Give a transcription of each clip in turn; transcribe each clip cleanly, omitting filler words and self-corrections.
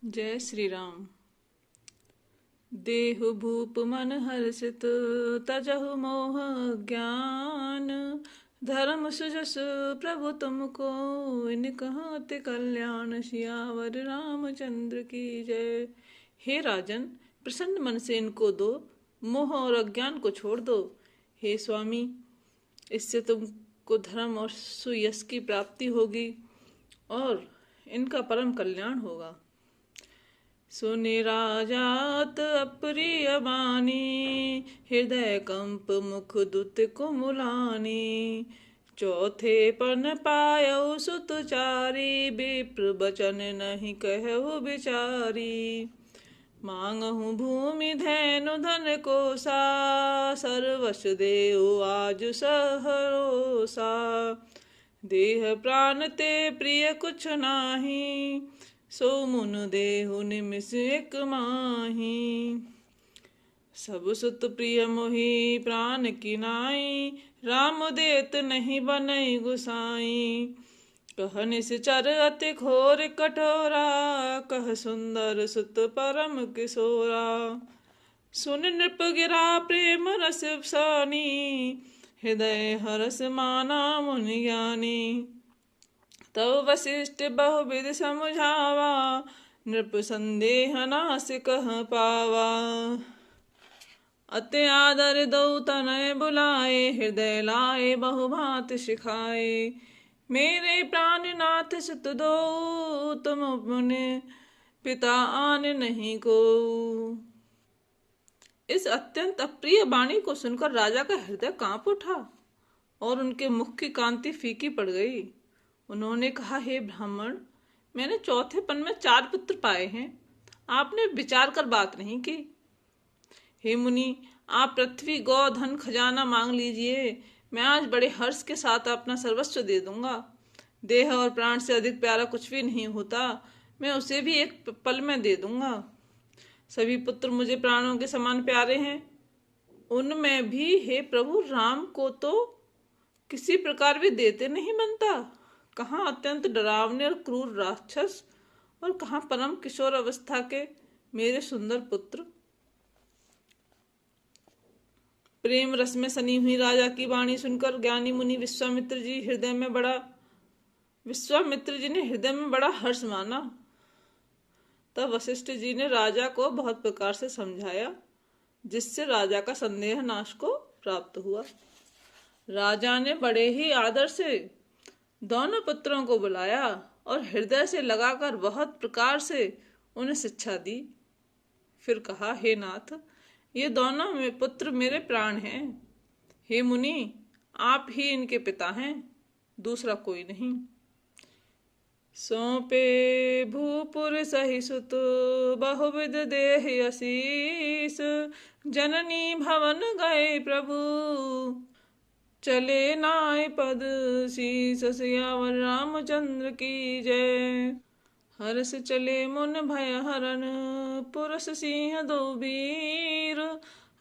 जय श्री राम। देहु भूप मन हर्षित, तजहु मोह ज्ञान। धर्म सुजस प्रभु तुमको, इन कहत कल्याण। सियावर रामचंद्र की जय। हे राजन, प्रसन्न मन से इनको दो, मोह और अज्ञान को छोड़ दो। हे स्वामी, इससे तुमको धर्म और सुयश की प्राप्ति होगी और इनका परम कल्याण होगा। सुनि राजात अप्रिय बानी, हृदय कंप मुख दुत कुमुलानी। चौथे पन पायउ सुत चारी, विप्र बचन नहीं कहु बिचारी। मांगहु भूमि धैनु धन कोसा, सर्वस देउ आज सहरोसा। देह प्राण ते प्रिय कुछ नाही, सो मुन देहु निमिष एक माही। सब सुत प्रिय मोहि प्राण की नाई, राम देत नहीं बनई गुसाई। कह निश्चर अति घोर कठोरा, कह सुंदर सुत परम किशोरा। सुन नृप गिरा प्रेम रस सानी, हृदय हरस माना मुनि ज्ञानी। तब वशिष्ठ बहुविध समझावा, नृप संदेह नास कह पावा। अति आदर दो तनय बुलाए, हृदय लाए बहुभात सिखाए। मेरे प्राणनाथ सुत दो, तुम मुनि पिता आन नहीं को। इस अत्यंत अप्रिय वाणी को सुनकर राजा का हृदय कांप उठा और उनके मुख की कांति फीकी पड़ गई। उन्होंने कहा, हे ब्राह्मण, मैंने चौथे पन में 4 पुत्र पाए हैं, आपने विचार कर बात नहीं की। हे मुनि, आप पृथ्वी गौ धन खजाना मांग लीजिए, मैं आज बड़े हर्ष के साथ अपना सर्वस्व दे दूंगा। देह और प्राण से अधिक प्यारा कुछ भी नहीं होता, मैं उसे भी एक पल में दे दूंगा। सभी पुत्र मुझे प्राणों के समान प्यारे हैं, उनमें भी हे प्रभु राम को तो किसी प्रकार भी देते नहीं बनता। कहाँ अत्यंत डरावने और क्रूर राक्षस और कहाँ परम किशोर अवस्था के मेरे सुंदर पुत्र। प्रेम रस में सनी हुई राजा की वाणी सुनकर ज्ञानी मुनि विश्वामित्र जी ने हृदय में बड़ा हर्ष माना। तब वशिष्ठ जी ने राजा को बहुत प्रकार से समझाया, जिससे राजा का संदेह नाश को प्राप्त हुआ। राजा ने बड़े ही आदर से दोनों पुत्रों को बुलाया और हृदय से लगाकर बहुत प्रकार से उन्हें शिक्षा दी। फिर कहा, हे नाथ, ये दोनों पुत्र मेरे प्राण हैं। हे मुनि, आप ही इनके पिता हैं, दूसरा कोई नहीं। सौंपे भूपुर सही सुत, बहुविध देह आशीष। जननी भवन गए प्रभु, चले नाय पद शीस। सियावर रामचंद्र की जय। हर्ष चले मुन भय हरन, पुरुष सिंह दो वीर।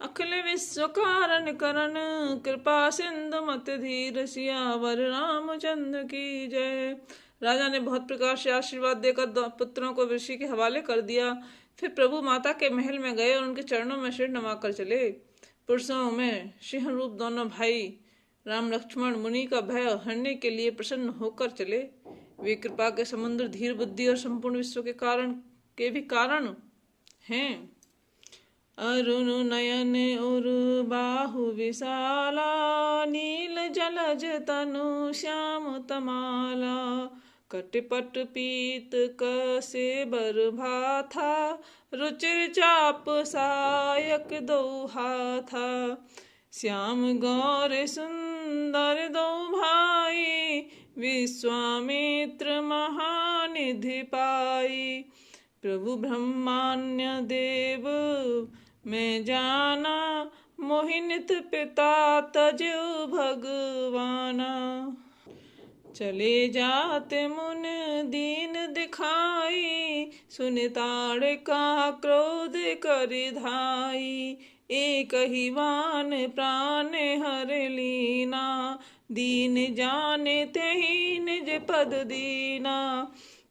अखिल विश्व कारण करन, कृपा सिंधु मत धीर। सियावर रामचंद्र की जय। राजा ने बहुत प्रकार से आशीर्वाद देकर पुत्रों को ऋषि के हवाले कर दिया। फिर प्रभु माता के महल में गए और उनके चरणों में सिर नवाकर चले। पुरुषों में सिंह रूप दोनों भाई राम लक्ष्मण मुनि का भय हरने के लिए प्रसन्न होकर चले। वे कृपा के समुद्र, धीर बुद्धि और संपूर्ण विश्व के भी कारण हैं। अरुण नयन और बाहु विशाला, नील जलज तनु श्याम तमाला। कटिपट पीत कसे बर भाथा, रुचिर चाप सायक दो हाथा। श्याम गौर सुंदर दो भाई, विश्वामित्र महानिधि पाई। प्रभु ब्रह्मान्य देव मैं जाना, मोहिनित पिता तजो भगवाना। चले जाते मुन दीन दिखाई, सुनिताड़ का क्रोध कर धाई। एक ही वान प्राण हर लीना, दीन जाने ते ही निज पद दीना।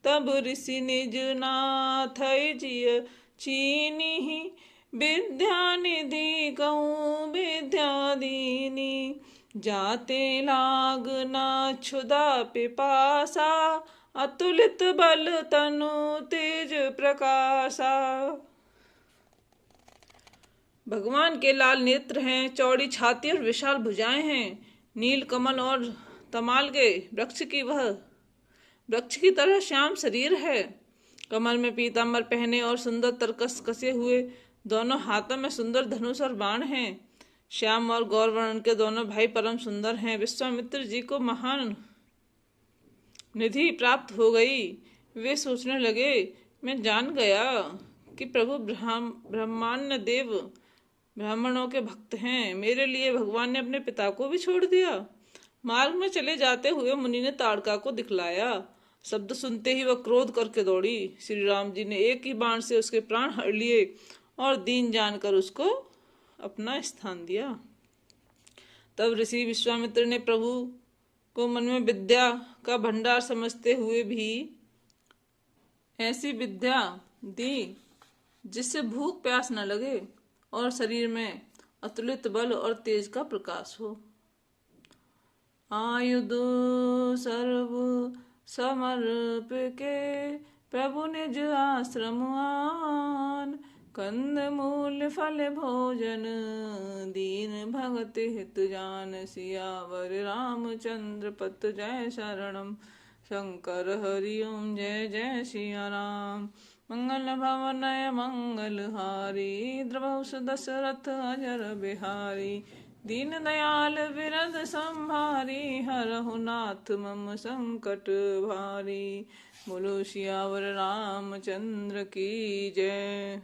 तब ऋषि निज नाथ जिय चीनी, विद्या निधि कहूँ विद्या दीनी। जाते लागना क्षुधा पिपासा, अतुलित बल तनु तेज प्रकाशा। भगवान के लाल नेत्र हैं, चौड़ी छाती और विशाल भुजाएं हैं। नील कमल और तमाल के वृक्ष की तरह श्याम शरीर है। कमर में पीतांबर पहने और सुंदर तरकस कसे हुए, दोनों हाथों में सुंदर धनुष और बाण हैं। श्याम और गौरवर्ण के दोनों भाई परम सुंदर हैं। विश्वामित्र जी को महान निधि प्राप्त हो गई। वे सोचने लगे, मैं जान गया कि प्रभु ब्रह्माण्य देव ब्राह्मणों के भक्त हैं। मेरे लिए भगवान ने अपने पिता को भी छोड़ दिया। मार्ग में चले जाते हुए मुनि ने ताड़का को दिखलाया। शब्द सुनते ही वह क्रोध करके दौड़ी। श्री राम जी ने एक ही बाण से उसके प्राण हर लिए और दीन जानकर उसको अपना स्थान दिया। तब ऋषि विश्वामित्र ने प्रभु को मन में विद्या का भंडार समझते हुए भी ऐसी विद्या दी जिससे भूख प्यास न लगे और शरीर में अतुलित बल और तेज का प्रकाश हो। आयुध सर्व समर्प के प्रभु निज आश्रम आन, कंद मूल फल भोजन दीन भगत हित जान। सियावर रामचंद्र पत जय शरणम, शंकर हरि ओम जय जय सिया राम। मंगल भवनय मंगलहारी, द्रवहुस दशरथ अजर बिहारी। दीन दयाल विरद संभारी, हरहु नाथ मम संकट भारी। बोलो सियावर रामचंद्र की जय।